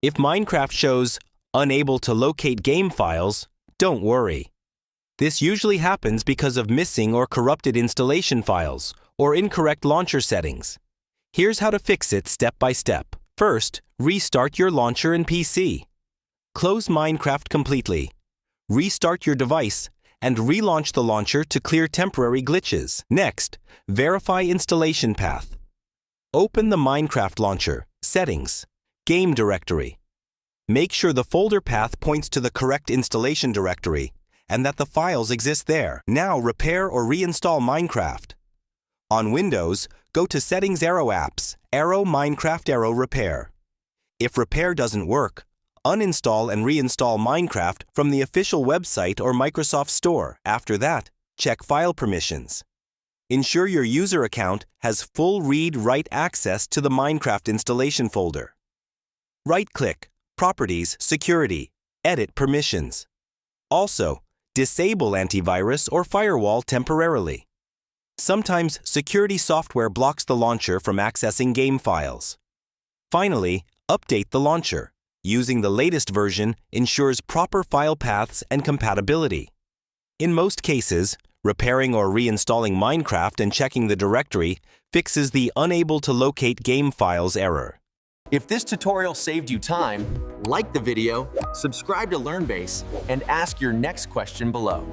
If Minecraft shows unable to locate game files, don't worry. This usually happens because of missing or corrupted installation files or incorrect launcher settings. Here's how to fix it step by step. First, restart your launcher and PC. Close Minecraft completely. Restart your device and relaunch the launcher to clear temporary glitches. Next, verify installation path. Open the Minecraft launcher, Settings, Game Directory. Make sure the folder path points to the correct installation directory and that the files exist there. Now repair or reinstall Minecraft. On Windows, go to Settings Arrow Apps, Arrow Minecraft Arrow Repair. If repair doesn't work, uninstall and reinstall Minecraft from the official website or Microsoft Store. After that, check file permissions. Ensure your user account has full read-write access to the Minecraft installation folder. Right-click, Properties, Security, Edit Permissions. Also, disable antivirus or firewall temporarily. Sometimes security software blocks the launcher from accessing game files. Finally, update the launcher. Using the latest version ensures proper file paths and compatibility. In most cases, repairing or reinstalling Minecraft and checking the directory fixes the unable to locate game files error. If this tutorial saved you time, like the video, subscribe to LearnBase, and ask your next question below.